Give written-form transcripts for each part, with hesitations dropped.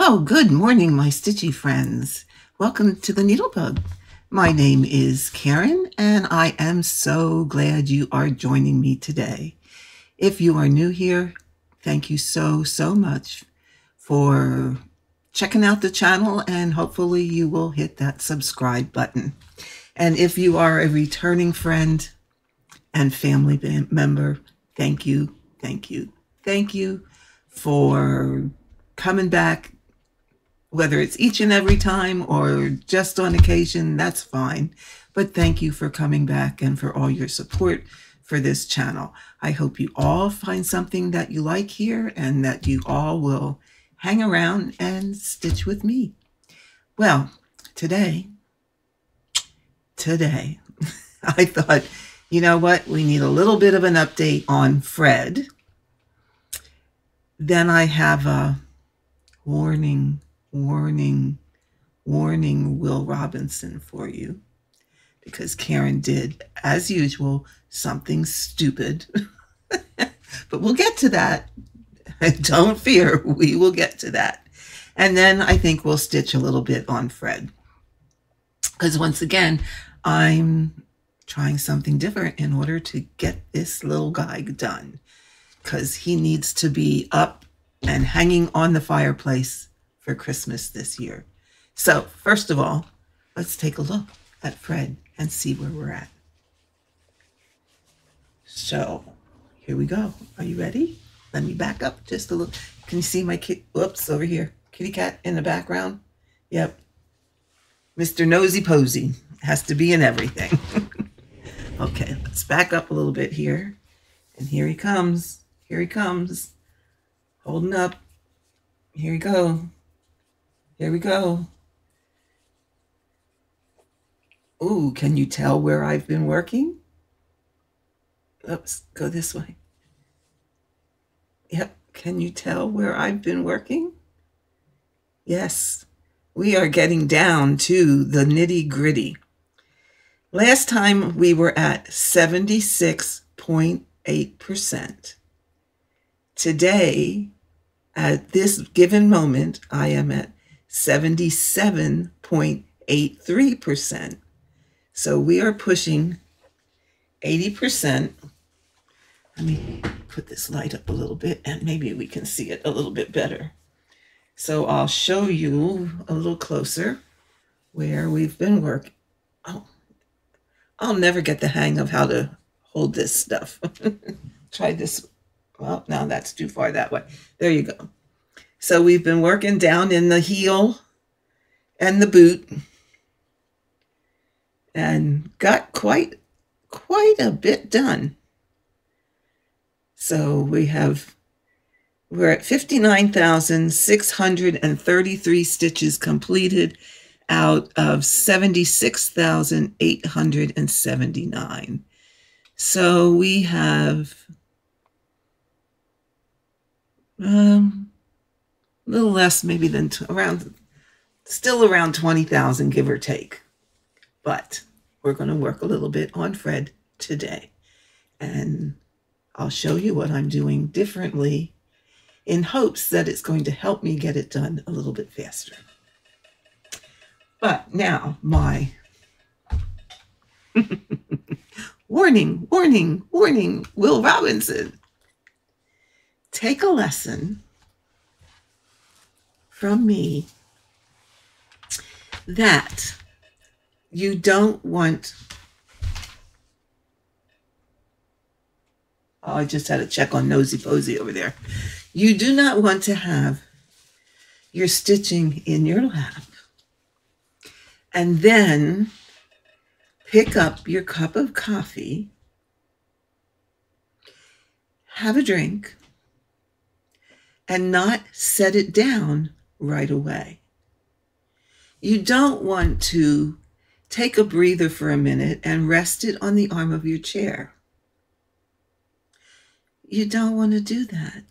Well, good morning, my stitchy friends. Welcome to the Needlebug. My name is Karen, and I am so glad you are joining me today. If you are new here, thank you so much for checking out the channel, and hopefully you will hit that subscribe button. And if you are a returning friend and family member, thank you for coming back. Whether it's each and every time or just on occasion, that's fine. But thank you for coming back and for all your support for this channel. I hope you all find something that you like here and that you all will hang around and stitch with me. Well, today, I thought, you know what? We need a little bit of an update on Fred. Then I have a warning, Will Robinson for you, because Karen did, as usual, something stupid. But we'll get to that. Don't fear, we will get to that. And then I think we'll stitch a little bit on Fred, because once again, I'm trying something different in order to get this little guy done, because he needs to be up and hanging on the fireplace for Christmas this year. So first of all, let's take a look at Fred and see where we're at. So here we go. Are you ready? Let me back up just a little. Can you see my kid? Whoops, over here. Kitty cat in the background. Yep. Mr. Nosy Posy has to be in everything. Okay, let's back up a little bit here. And here he comes. Here he comes. Holding up. Here we go. Here we go. Ooh, can you tell where I've been working? Oops, go this way. Yep, can you tell where I've been working? Yes, we are getting down to the nitty-gritty. Last time we were at 76.8%. Today, at this given moment, I am at 77.83%. So we are pushing 80%. Let me put this light up a little bit and maybe we can see it a little bit better. So I'll show you a little closer where we've been working. Oh, I'll never get the hang of how to hold this stuff. Try this. Well, now that's too far that way. There you go. So we've been working down in the heel and the boot and got quite a bit done. So we're at 59,633 stitches completed out of 76,879. So we have a little less maybe than still around 20,000, give or take. But we're going to work a little bit on Fred today. And I'll show you what I'm doing differently in hopes that it's going to help me get it done a little bit faster. But now my warning, Will Robinson. Take a lesson from me that you don't want. Oh, I just had to check on Nosy Posy over there. You do not want to have your stitching in your lap and then pick up your cup of coffee, have a drink, and not set it down right away. You don't want to take a breather for a minute and rest it on the arm of your chair. You don't want to do that,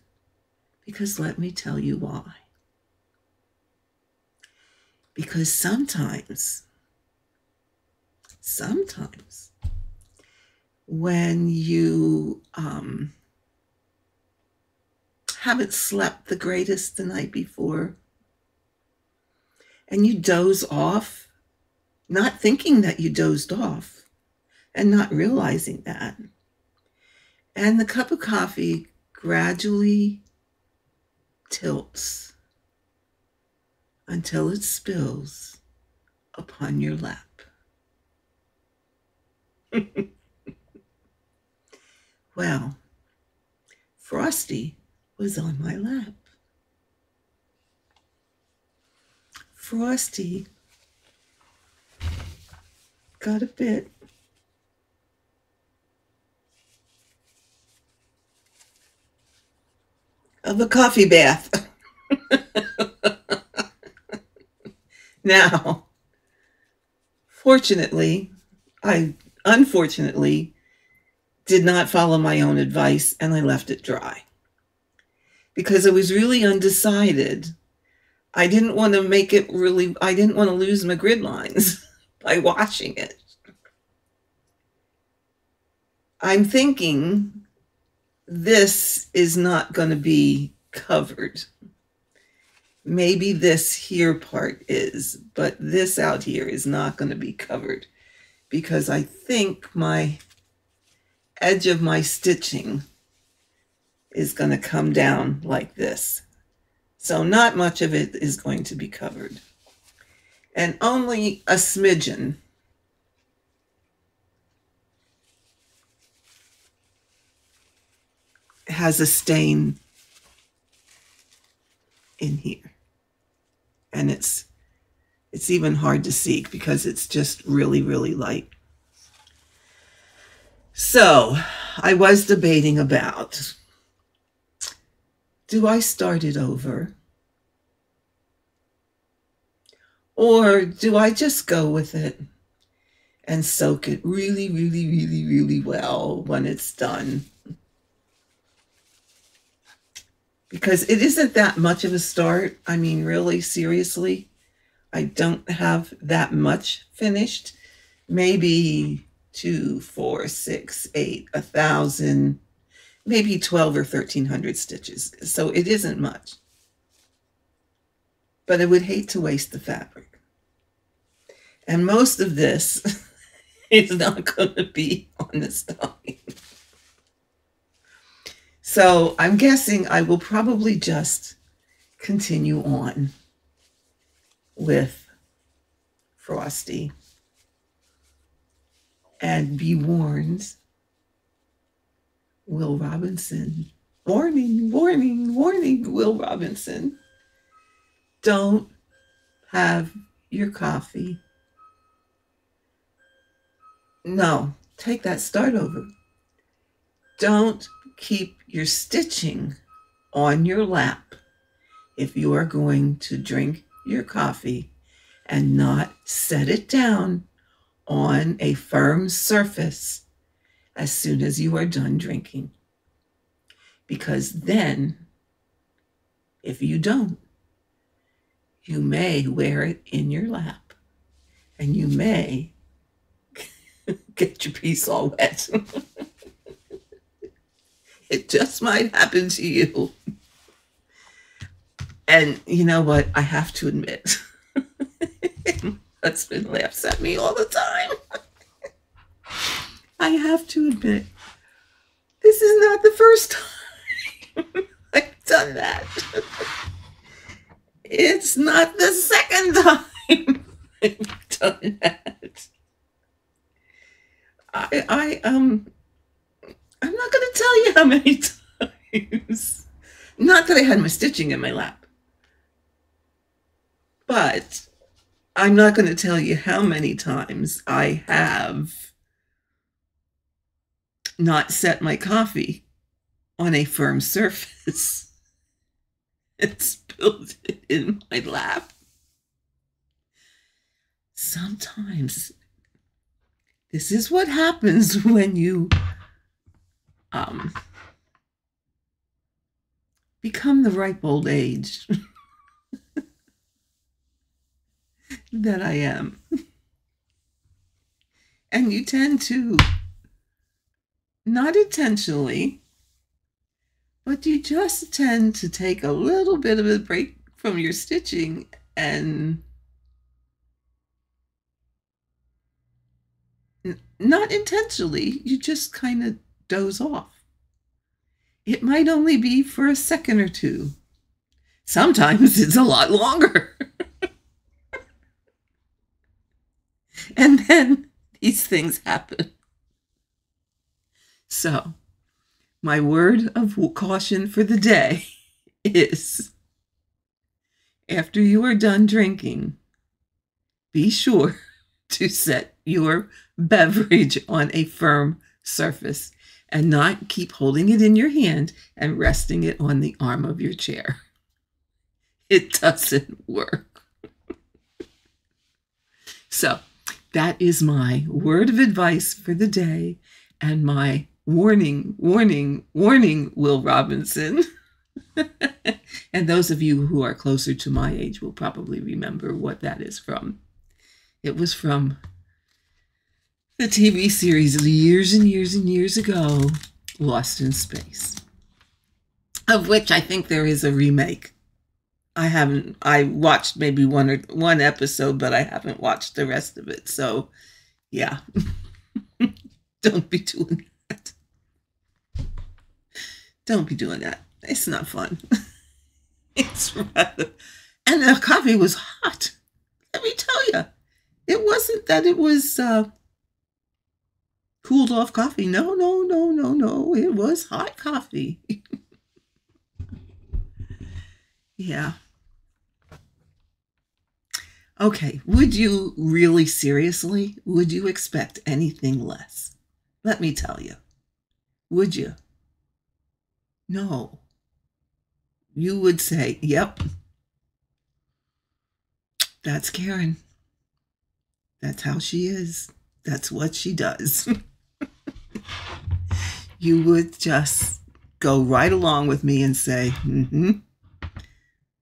because let me tell you why. Because sometimes when you haven't slept the greatest the night before, and you doze off, not thinking that you dozed off and not realizing that. And the cup of coffee gradually tilts until it spills upon your lap. Well, Frosty was on my lap. Frosty got a bit of a coffee bath. Now, unfortunately, did not follow my own advice, and I left it dry because I was really undecided. I didn't want to lose my grid lines by washing it. I'm thinking this is not going to be covered. Maybe this here part is, but this out here is not going to be covered because I think my edge of my stitching is going to come down like this. So not much of it is going to be covered. And only a smidgen has a stain in here. And it's even hard to see because it's just really, really light. So I was debating about, do I start it over? Or do I just go with it and soak it really, really, really, really well when it's done? Because it isn't that much of a start. I mean, really, seriously, I don't have that much finished. Maybe 2, 4, 6, 8, 1,000, maybe 12 or 1,300 stitches. So it isn't much. But I would hate to waste the fabric. And most of this is not going to be on the stocking. So I'm guessing I will probably just continue on with Frosty. And be warned, Will Robinson, warning, warning, warning, Will Robinson, don't have your coffee. No, take that, start over. Don't keep your stitching on your lap if you are going to drink your coffee and not set it down on a firm surface as soon as you are done drinking. Because then, if you don't, you may wear it in your lap and you may get your piece all wet. It just might happen to you. And you know what? I have to admit, my husband laughs at me all the time. I have to admit, this is not the first time I've done that. It's not the second time I've done that. I'm not going to tell you how many times. Not that I had my stitching in my lap. But I'm not going to tell you how many times I have not set my coffee on a firm surface and spilled it in my lap. Sometimes this is what happens when you become the ripe old age that I am. And you tend to, not intentionally, but you just tend to take a little bit of a break from your stitching and not intentionally, you just kind of doze off. It might only be for a second or two. Sometimes it's a lot longer. And then these things happen. So, my word of caution for the day is, after you are done drinking, be sure to set your beverage on a firm surface and not keep holding it in your hand and resting it on the arm of your chair. It doesn't work. So that is my word of advice for the day and my warning, Will Robinson. And those of you who are closer to my age will probably remember what that is from. It was from the TV series years and years and years ago, Lost in Space, of which I think there is a remake. I watched maybe one episode, but I haven't watched the rest of it. So yeah, don't be doing that. Don't be doing that. It's not fun. It's rather, and the coffee was hot. Let me tell you, it wasn't that it was cooled off coffee. No. It was hot coffee. Yeah. Okay, would you really seriously, would you expect anything less? Let me tell you. Would you? No. You would say, yep, that's Karen. That's how she is. That's what she does. You would just go right along with me and say,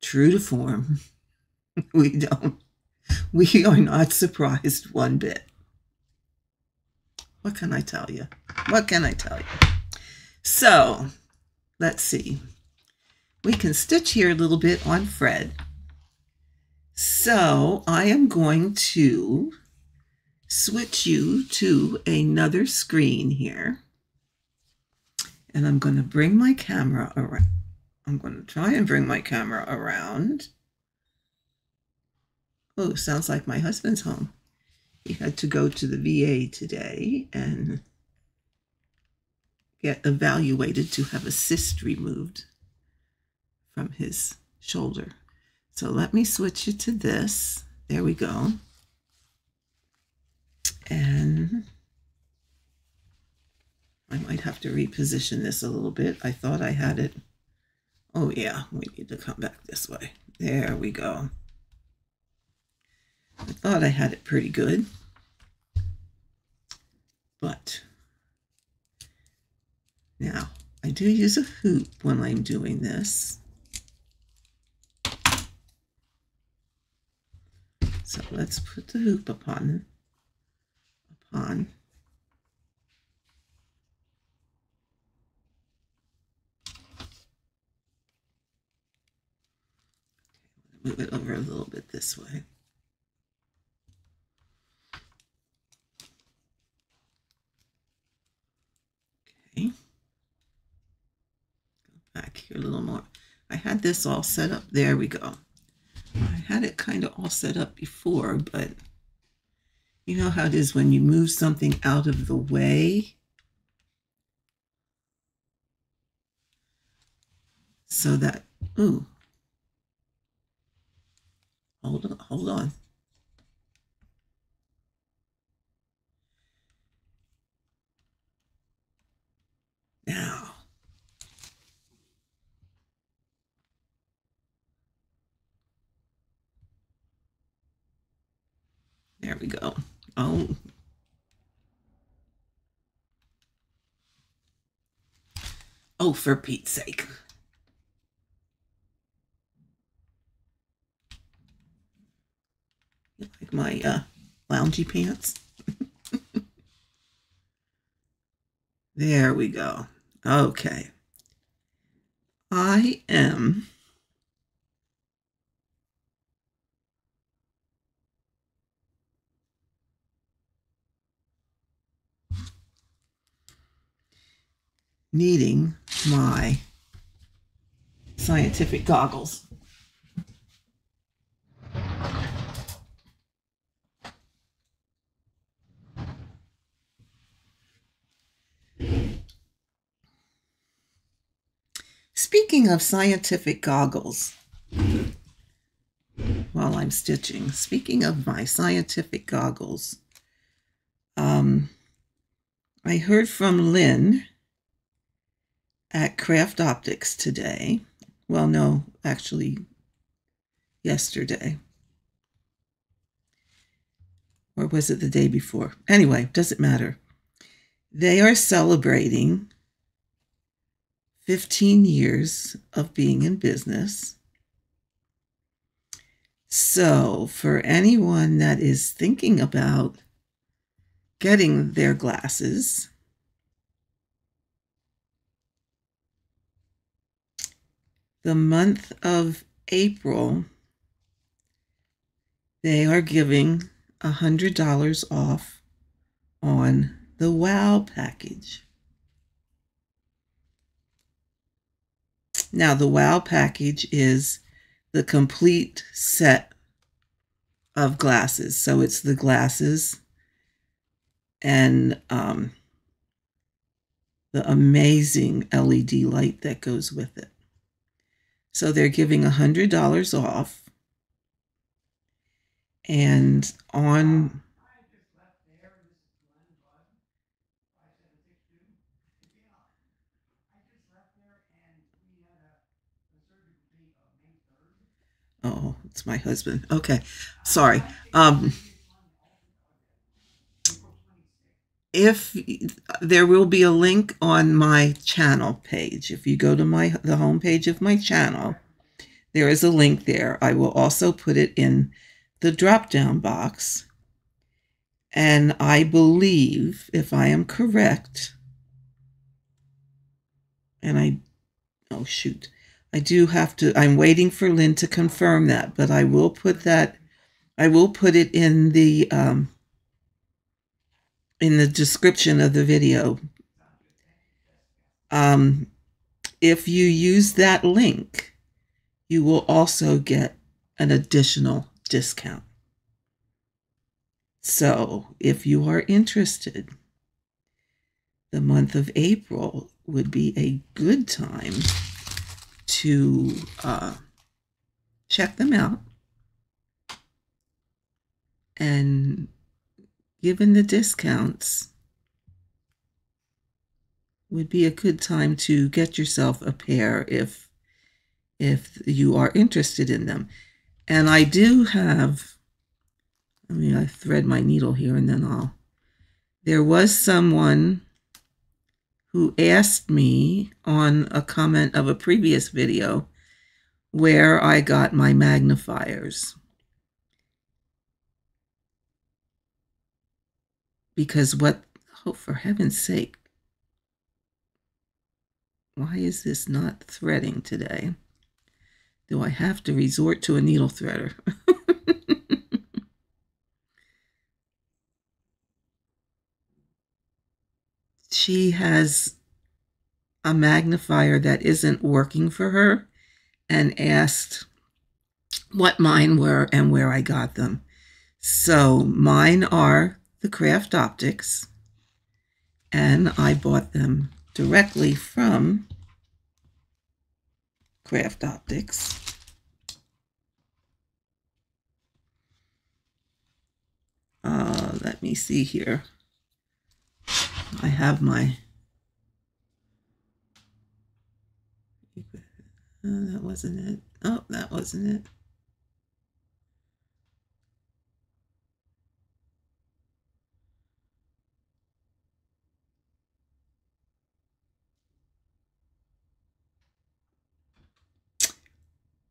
true to form. We are not surprised one bit. What can I tell you? What can I tell you? So, let's see. We can stitch here a little bit on Fred. So, I am going to switch you to another screen here. And I'm going to bring my camera around. I'm going to try and bring my camera around. Oh, sounds like my husband's home. He had to go to the VA today and get evaluated to have a cyst removed from his shoulder. So let me switch it to this. There we go. And I might have to reposition this a little bit. I thought I had it. Oh yeah, we need to come back this way. There we go. I thought I had it pretty good. But now I do use a hoop when I'm doing this. So let's put the hoop upon. Move it over a little bit this way. Okay. Go back here a little more. I had this all set up. There we go. I had it kind of all set up before, but you know how it is when you move something out of the way. So that, ooh. Hold on. Now. There we go. Oh, for Pete's sake. You like my loungy pants? There we go. Okay. I am needing my scientific goggles. Speaking of scientific goggles, while I'm stitching, speaking of my scientific goggles, I heard from Lynn at Craft Optics today. Well, no, actually yesterday. Or was it the day before? Anyway, doesn't matter. They are celebrating 15 years of being in business. So for anyone that is thinking about getting their glasses, the month of April, they are giving $100 off on the WOW package. Now, the WOW package is the complete set of glasses. So it's the glasses and the amazing LED light that goes with it. So they're giving $100 off. And on oh, it's my husband. Okay, sorry. If there will be a link on my channel page, if you go to the home page of my channel, there is a link there. I will also put it in the drop-down box. And I believe, if I am correct, and oh shoot, I do have to, I'm waiting for Lynn to confirm that, but I will put that, I will put it in the description of the video. If you use that link, you will also get an additional discount. So if you are interested, the month of April would be a good time to check them out. And given the discounts, would be a good time to get yourself a pair if you are interested in them. And I do have, I thread my needle here and then there was someone who asked me on a comment of a previous video where I got my magnifiers. Because oh, for heaven's sake, why is this not threading today? Do I have to resort to a needle threader? She has a magnifier that isn't working for her and asked what mine were and where I got them. So mine are the Craft Optics, and I bought them directly from Craft Optics. Let me see here. I have my, that wasn't it. Oh, that wasn't it.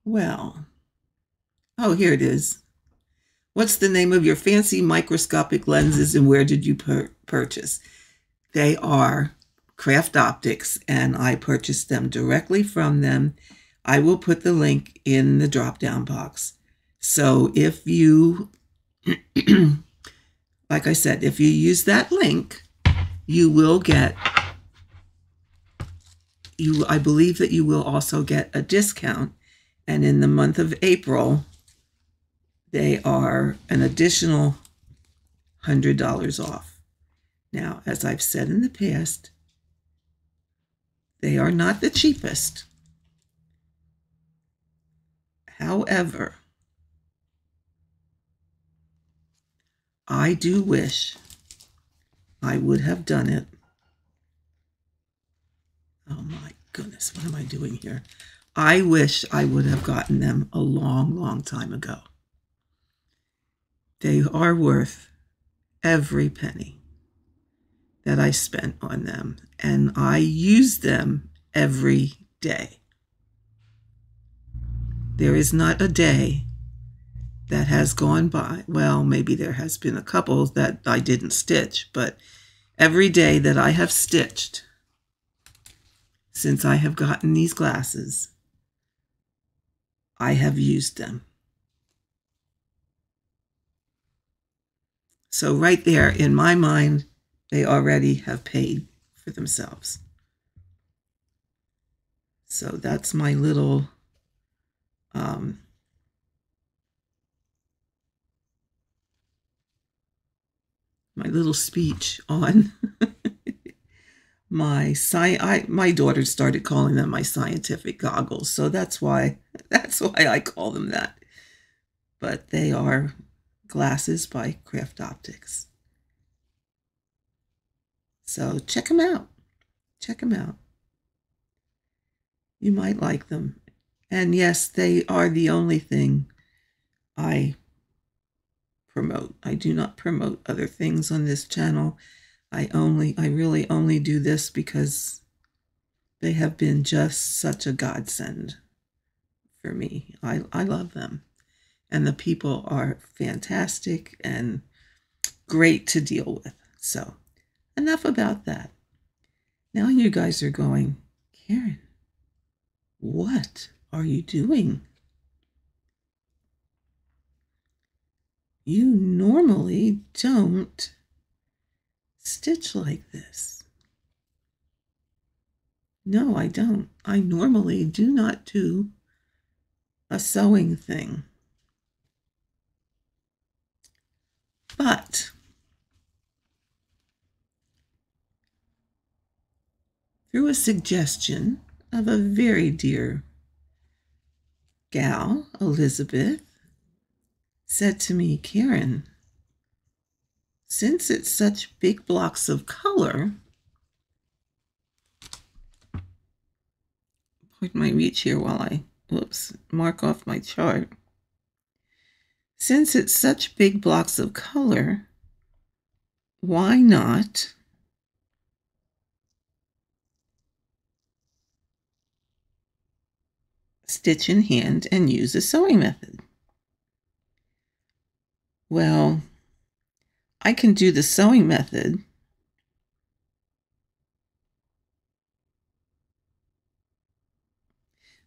Well, oh, here it is. What's the name of your fancy microscopic lenses and where did you purchase? They are Craft Optics, and I purchased them directly from them. I will put the link in the drop-down box. So if you, like I said, if you use that link, you will get I believe that you will also get a discount. And in the month of April, they are an additional $100 off. Now, as I've said in the past, they are not the cheapest. However, I do wish I would have done it. Oh my goodness, what am I doing here? I wish I would have gotten them a long, long time ago. They are worth every penny that I spent on them, and I use them every day. There is not a day that has gone by. Well, maybe there has been a couple that I didn't stitch, but every day that I have stitched since I have gotten these glasses, I have used them. So right there, in my mind, they already have paid for themselves. So that's my little speech on my daughter started calling them my scientific goggles, so that's why I call them that. But they are glasses by Craft Optics. So check them out. Check them out. You might like them. And yes, they are the only thing I promote. I do not promote other things on this channel. I really only do this because they have been just such a godsend for me. I love them. And the people are fantastic and great to deal with. So enough about that. Now you guys are going, Karen, what are you doing? You normally don't stitch like this. No, I don't. I normally do not do a sewing thing. But through a suggestion of a very dear gal, Elizabeth, said to me, Karen, since it's such big blocks of color, pardon my reach here while I, mark off my chart. Since it's such big blocks of color, why not stitch in hand and use a sewing method? Well, I can do the sewing method,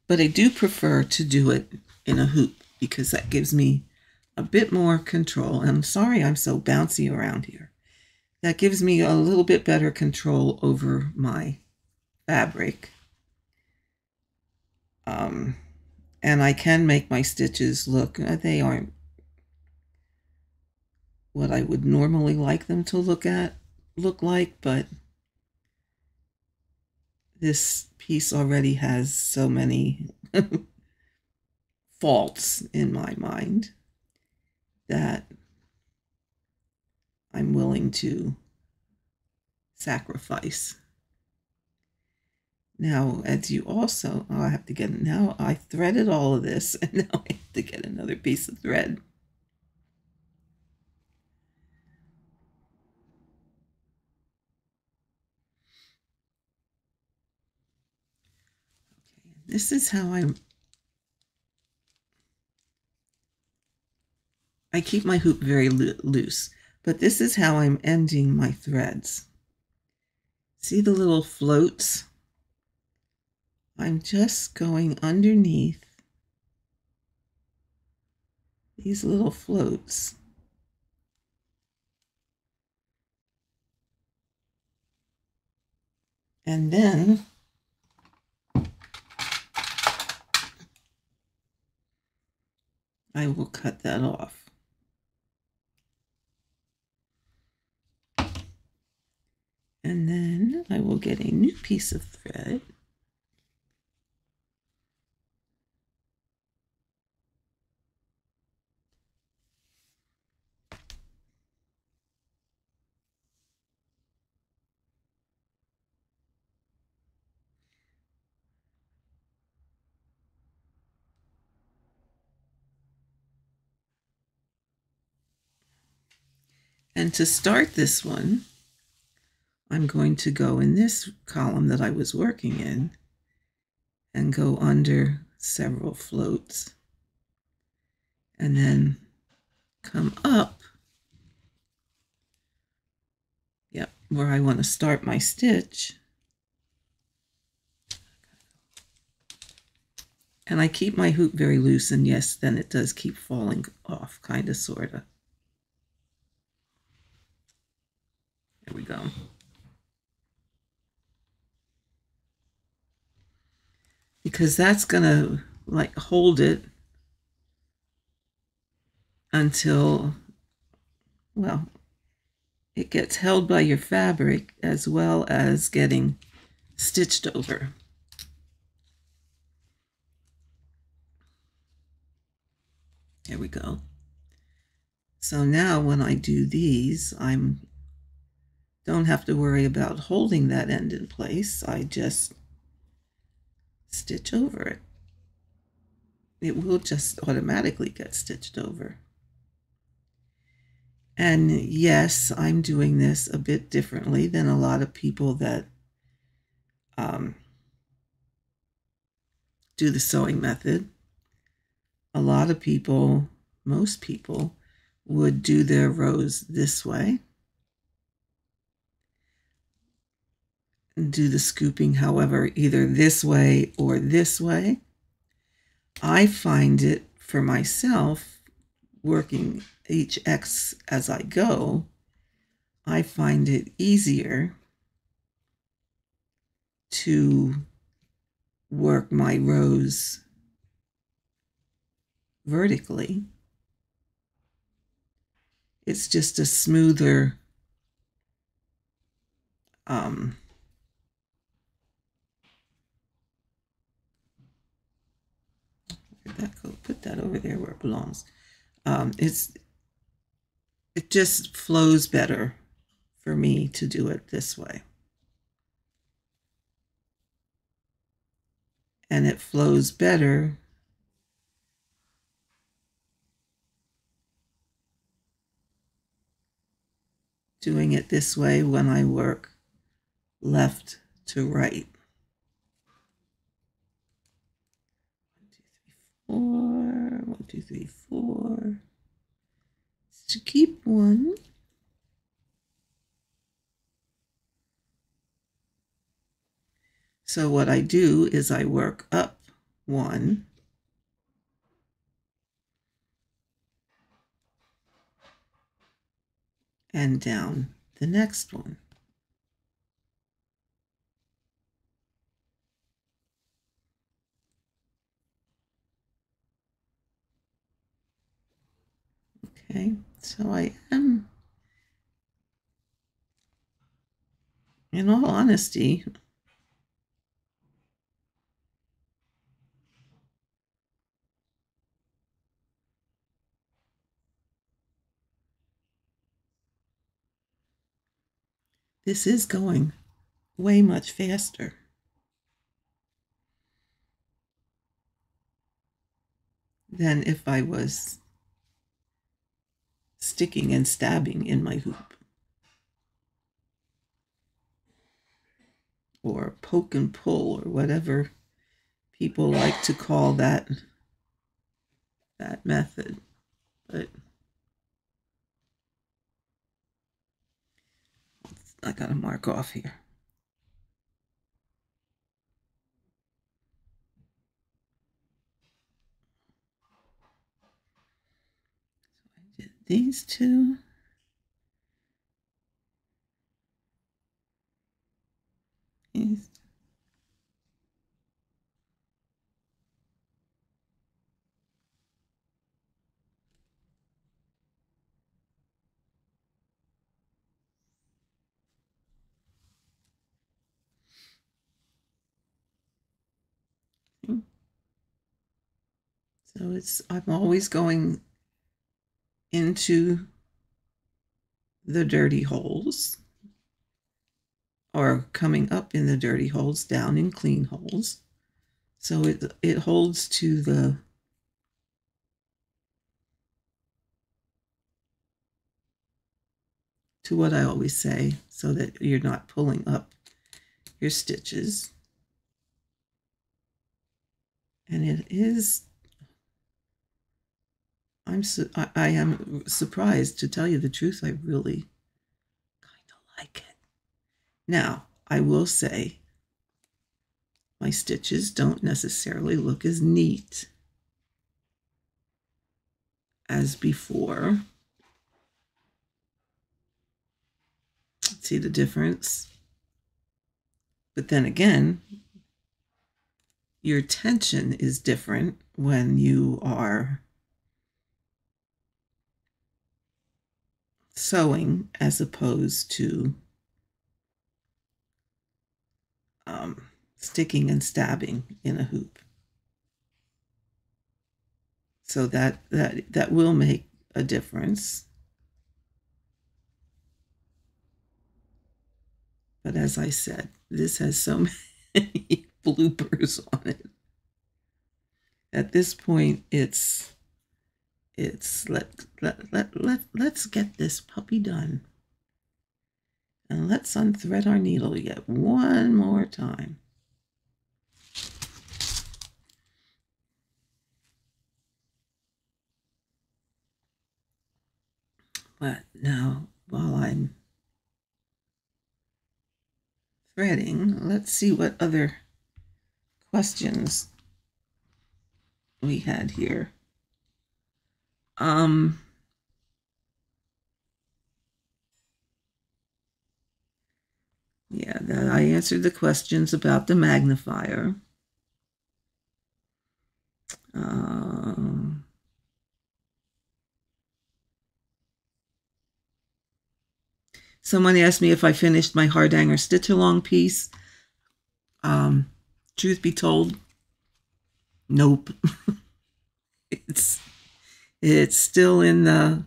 but I do prefer to do it in a hoop because that gives me a bit more control. I'm sorry I'm so bouncy around here. That gives me a little bit better control over my fabric. And I can make my stitches look, they aren't what I would normally like them to look like, but this piece already has so many faults in my mind that I'm willing to sacrifice. Now, as you also, I have to get, now I threaded all of this, and now I have to get another piece of thread. Okay, this is how I keep my hoop very loose, but this is how I'm ending my threads. See the little floats? I'm just going underneath these little floats. And then I will cut that off. And then I will get a new piece of thread. And to start this one, I'm going to go in this column that I was working in and go under several floats and then come up, yep, where I want to start my stitch. And I keep my hoop very loose, and yes, then it does keep falling off, kind of, sort of. There we go. Because that's gonna like hold it until, well, it gets held by your fabric as well as getting stitched over. There we go. So now when I do these, don't have to worry about holding that end in place. I just stitch over it. It will just automatically get stitched over. And yes, I'm doing this a bit differently than a lot of people that do the sewing method. A lot of people, most people, would do their rows this way and do the scooping, however, either this way or this way. I find it for myself, working each X as I go, I find it easier to work my rows vertically. It's just a smoother where'd that go? Put that over there where it belongs. It just flows better for me to do it this way. And it flows better doing it this way when I work left to right. 1, 2, 3, 4. To keep one. So what I do is I work up one, and down the next one. Okay, so I am, in all honesty, this is going way much faster than if I was sticking and stabbing in my hoop, or poke and pull, or whatever people like to call that method. But I gotta mark off here. So I did these two. These. So I'm always going into the dirty holes, or coming up in the dirty holes, down in clean holes. So it holds to what I always say, so that you're not pulling up your stitches. And it is, I am surprised, to tell you the truth. I really kind of like it. Now, I will say my stitches don't necessarily look as neat as before. See the difference? But then again, your tension is different when you are sewing as opposed to sticking and stabbing in a hoop. So that will make a difference. But as I said, this has so many bloopers on it. At this point, let's get this puppy done. And let's unthread our needle yet one more time. But now, while I'm threading, let's see what other questions we had here. Yeah, that I answered the questions about the magnifier. Someone asked me if I finished my Hardanger stitch-along piece. Truth be told, nope. It's still in the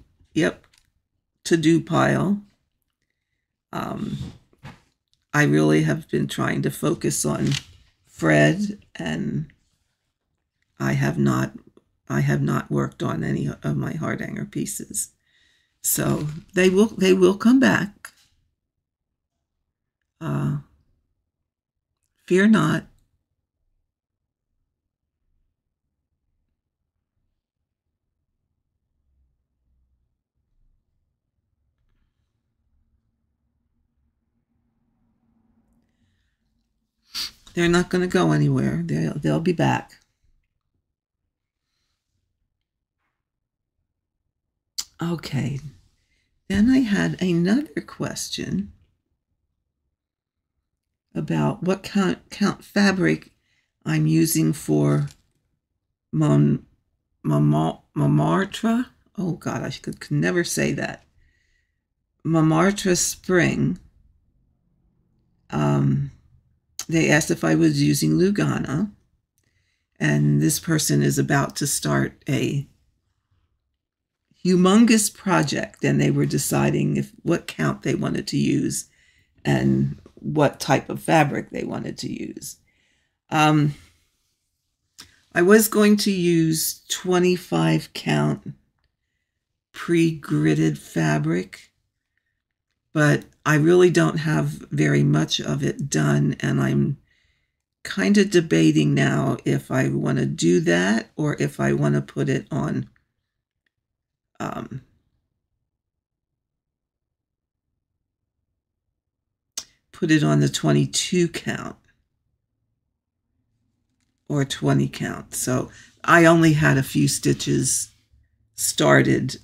to-do pile. I really have been trying to focus on Fred, and I have not worked on any of my Hardanger pieces. So they will come back. Fear not. They're not going to go anywhere. They'll be back. Okay. Then I had another question about what count fabric I'm using for Montmartre. Oh God, I could never say that. Montmartre Spring. They asked if I was using Lugana, and this person is about to start a humongous project, and they were deciding what count they wanted to use and what type of fabric they wanted to use. I was going to use 25 count pre-gridded fabric, but I really don't have very much of it done, and I'm kind of debating now if I want to do that or if I want to put it on the 22 count or 20 count. So I only had a few stitches started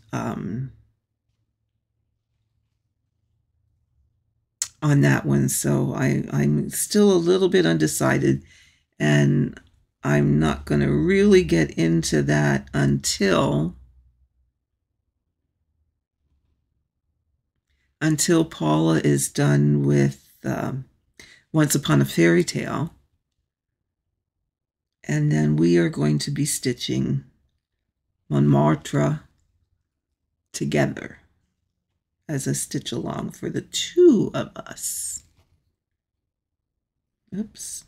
on that one, so I'm still a little bit undecided, and I'm not going to really get into that until Paula is done with Once Upon a Fairy Tale, and then we are going to be stitching Montmartre together as a stitch along for the two of us. Oops,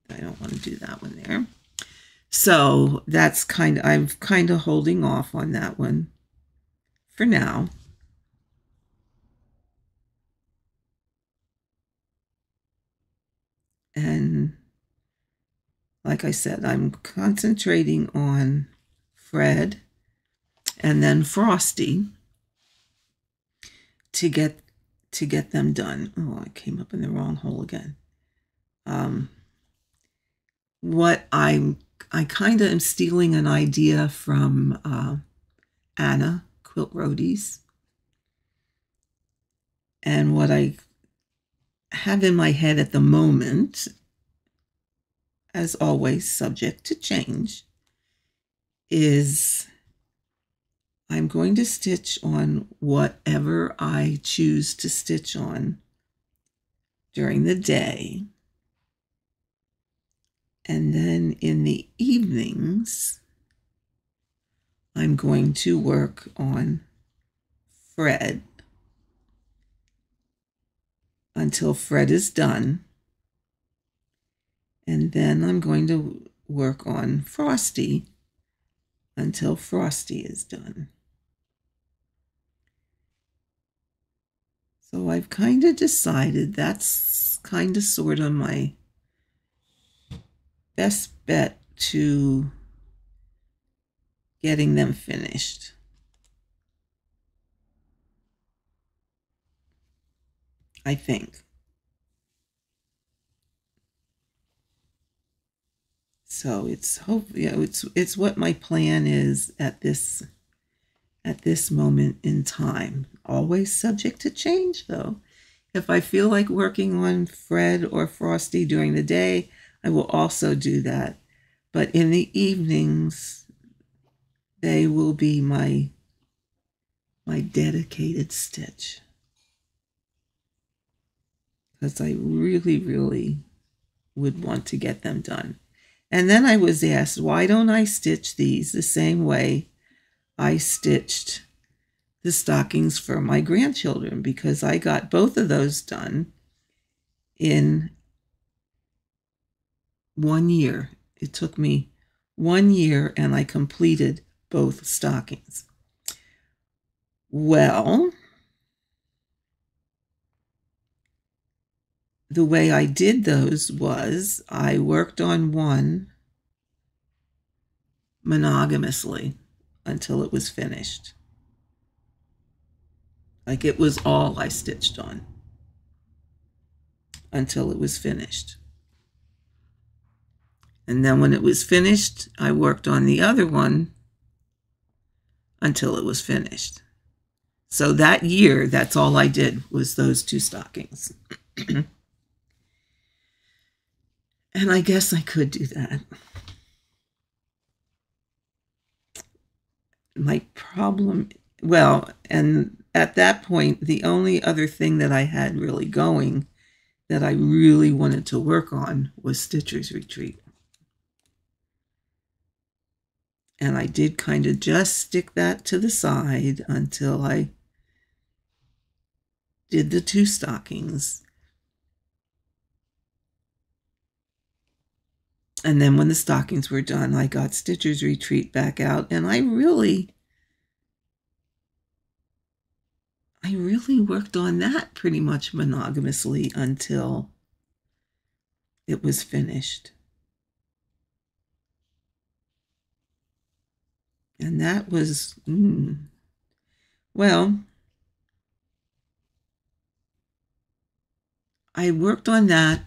I don't want to do that one there. So that's I'm kind of holding off on that one for now. And like I said, I'm concentrating on Fred and then Frosty to get them done. Oh, I came up in the wrong hole again. What I kind of am stealing an idea from Anna Quilt Roadies, and what I have in my head at the moment, as always subject to change, is I'm going to stitch on whatever I choose to stitch on during the day. And then in the evenings, I'm going to work on Fred until Fred is done. And then I'm going to work on Frosty until Frosty is done. So I've kind of decided that's kind of sort of my best bet to getting them finished. I think. So it's it's what my plan is at this moment in time. Always subject to change though. If I feel like working on Fred or Frosty during the day, I will also do that. But in the evenings, they will be my dedicated stitch. Because I really, really would want to get them done. And then I was asked, why don't I stitch these the same way I stitched the stockings for my grandchildren? Because I got both of those done in 1 year. It took me 1 year and I completed both stockings. Well, the way I did those was I worked on one monogamously until it was finished. Like it was all I stitched on until it was finished. And then when it was finished, I worked on the other one until it was finished. So that year, that's all I did was those two stockings. And I guess I could do that. My problem, well, and at that point, the only other thing that I had really going that I really wanted to work on was Stitcher's Retreat. And I did kind of just stick that to the side until I did the two stockings. And then when the stockings were done, I got Stitcher's Retreat back out, and I really worked on that pretty much monogamously until it was finished. And that was, well, I worked on that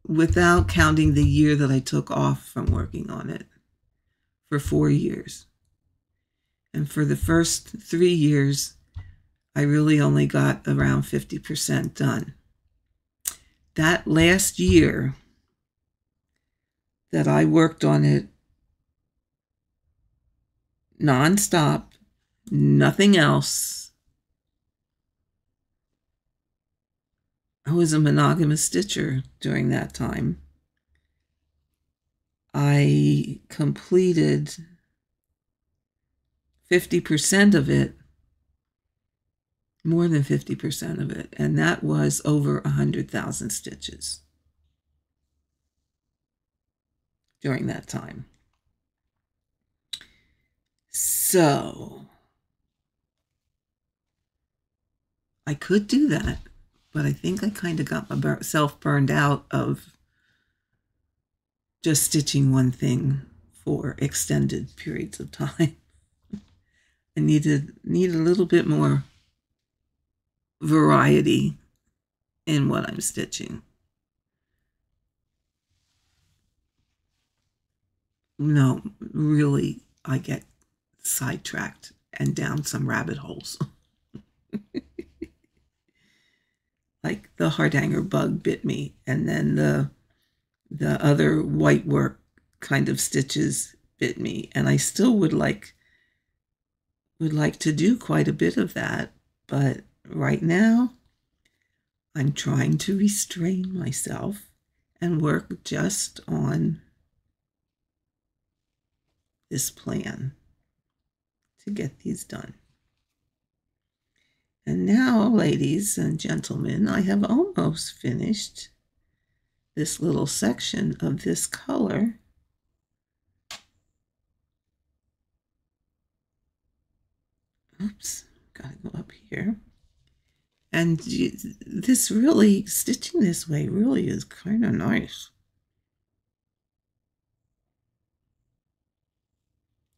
without counting the year that I took off from working on it for 4 years. And for the first 3 years, I really only got around 50% done. That last year that I worked on it nonstop, nothing else, I was a monogamous stitcher during that time. I completed 50% of it, more than 50% of it, and that was over 100,000 stitches during that time. So I could do that, but I think I kind of got myself burned out of just stitching one thing for extended periods of time. I need a little bit more variety in what I'm stitching. No, really, I get sidetracked and down some rabbit holes. Like the Hardanger bug bit me, and then the other white work kind of stitches bit me, and I still would like to do quite a bit of that, but right now I'm trying to restrain myself and work just on this plan to get these done. And now, ladies and gentlemen, I have almost finished this little section of this color. Oops, gotta go up here. And this really, stitching this way really is kind of nice.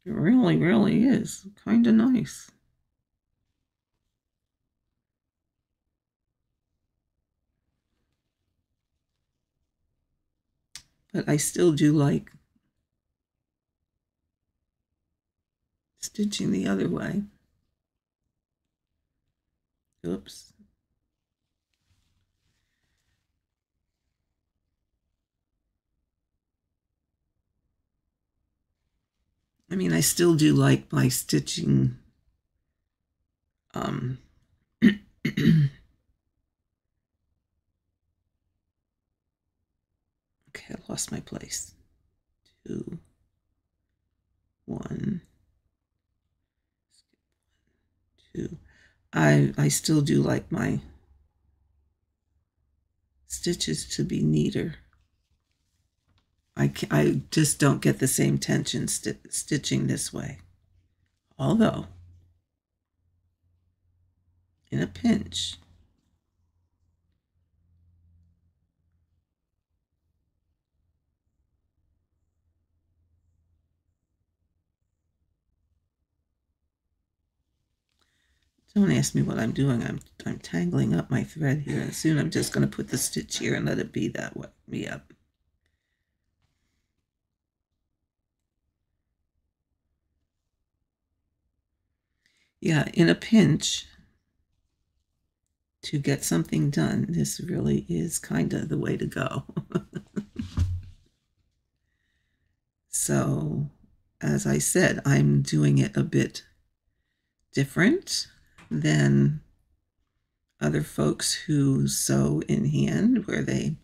It really, really is kind of nice. But I still do like stitching the other way. Oops. I mean, I still do like my stitching. Okay, I lost my place. 2, 1, 2. I still do like my stitches to be neater. I just don't get the same tension stitching this way. Although, in a pinch, don't ask me what I'm doing. I'm tangling up my thread here, and soon I'm just going to put the stitch here and let it be that way. Yep. Yeah, in a pinch, to get something done, this really is kind of the way to go. So, as I said, I'm doing it a bit different than other folks who sew in hand, where they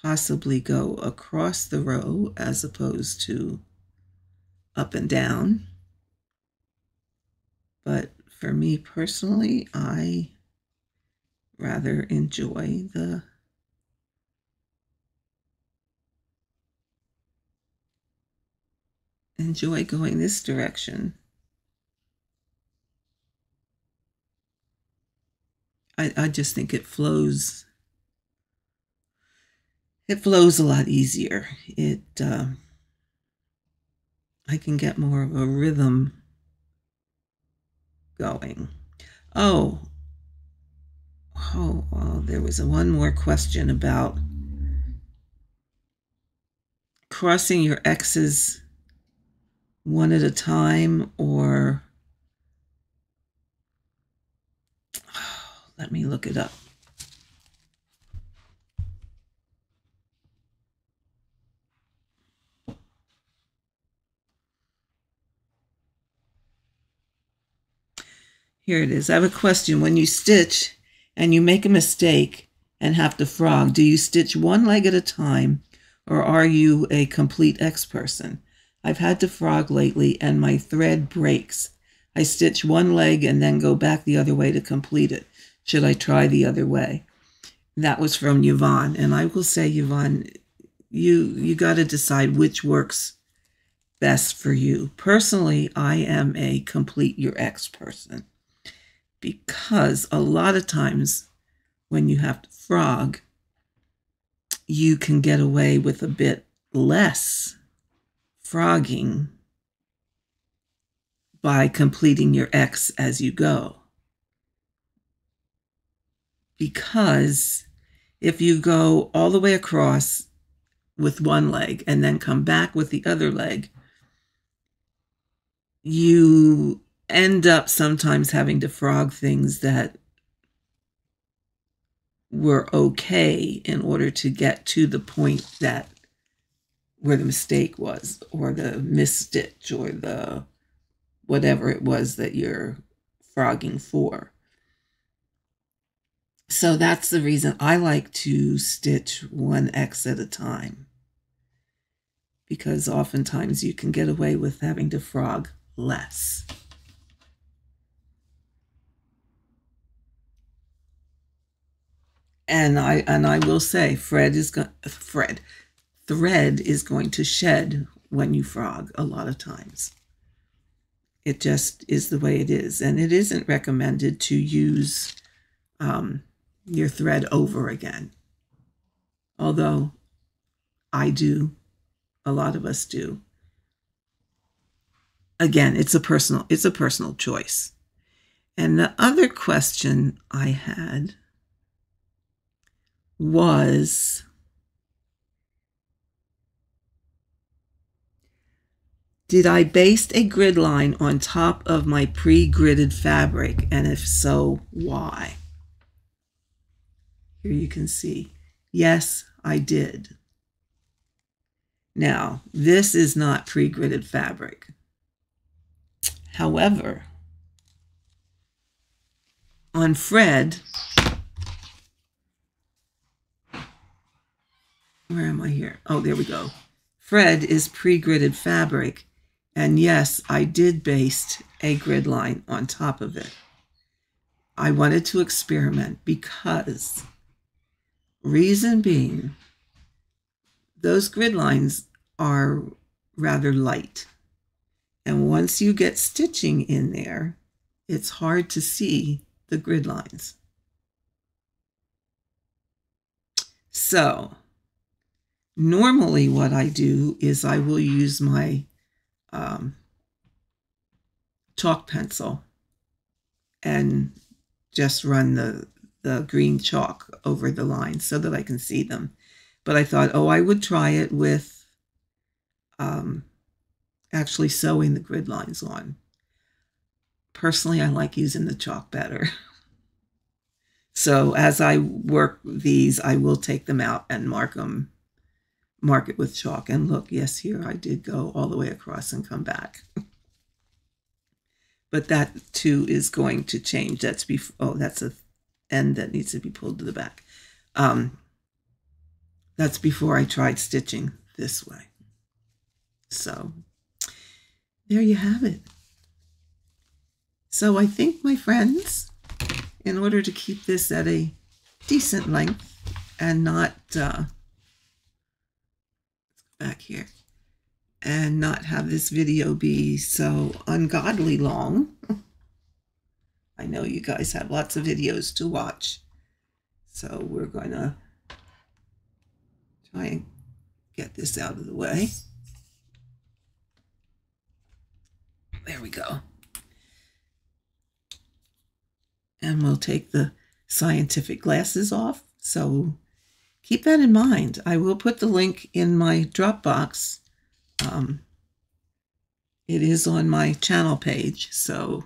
possibly go across the row as opposed to up and down. But for me personally, I rather enjoy going this direction. I just think it flows. It flows a lot easier. I can get more of a rhythm going. Oh, there was one more question about crossing your X's one at a time, or let me look it up. Here it is. I have a question. When you stitch and you make a mistake and have to frog, do you stitch one leg at a time, or are you a complete X person? I've had to frog lately and my thread breaks. I stitch one leg and then go back the other way to complete it. Should I try the other way? That was from Yvonne. And I will say, Yvonne, you got to decide which works best for you. Personally, I am a complete your X person, because a lot of times when you have to frog, you can get away with a bit less frogging by completing your X as you go. Because if you go all the way across with one leg and then come back with the other leg, you end up sometimes having to frog things that were okay in order to get to the point that where the mistake was, or the misstitch, or the whatever it was that you're frogging for. So that's the reason I like to stitch one X at a time, because oftentimes you can get away with having to frog less. And I will say, thread is going to shed when you frog a lot of times. It just is the way it is, and it isn't recommended to use your thread over again. Although I do, a lot of us do. Again, it's a personal choice. And the other question I had was, did I baste a grid line on top of my pre-gridded fabric? And if so, why? Here you can see, yes, I did. Now, this is not pre-gridded fabric. However, on Fred, where am I here? Oh, there we go. Fred is pre-gridded fabric, and yes, I did baste a grid line on top of it. I wanted to experiment because, reason being, those grid lines are rather light. And once you get stitching in there, it's hard to see the grid lines. So normally what I do is I will use my chalk pencil and just run the green chalk over the lines so that I can see them. But I thought, oh, I would try it with actually sewing the grid lines on. Personally, I like using the chalk better. So as I work these, I will take them out and mark it with chalk. And look, yes, here I did go all the way across and come back. But that too is going to change. That's that's a end that needs to be pulled to the back. That's before I tried stitching this way. So there you have it. So I think, my friends, in order to keep this at a decent length and not back here and not have this video be so ungodly long. I know you guys have lots of videos to watch, so we're going to try and get this out of the way. There we go. And we'll take the scientific glasses off. So keep that in mind. I will put the link in my Dropbox. It is on my channel page. So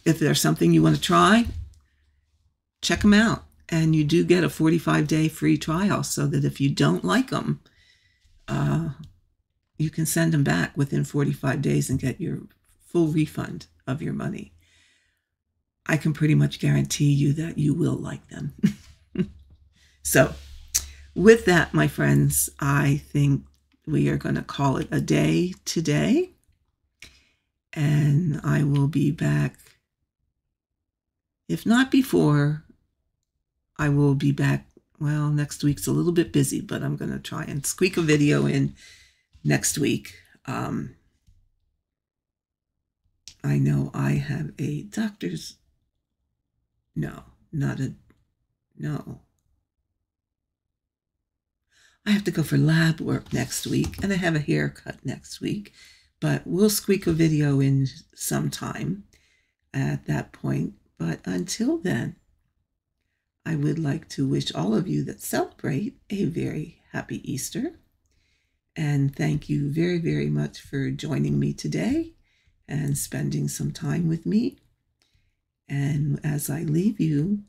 if there's something you want to try, check them out. And you do get a 45-day free trial, so that if you don't like them, you can send them back within 45 days and get your full refund of your money. I can pretty much guarantee you that you will like them. So with that, my friends, I think we are going to call it a day today. And I will be back. If not before, I will be back. Well, next week's a little bit busy, but I'm going to try and squeak a video in next week. I know I have a doctor's. No. I have to go for lab work next week, and I have a haircut next week, but we'll squeak a video in sometime at that point. But until then, I would like to wish all of you that celebrate a very happy Easter. And thank you very, very much for joining me today and spending some time with me. And as I leave you,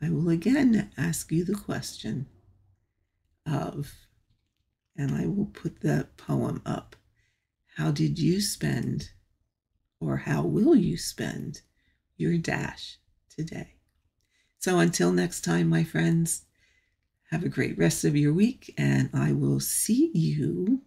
I will again ask you the question of, and I will put that poem up, how did you spend, or how will you spend your dash today? So until next time, my friends, have a great rest of your week, and I will see you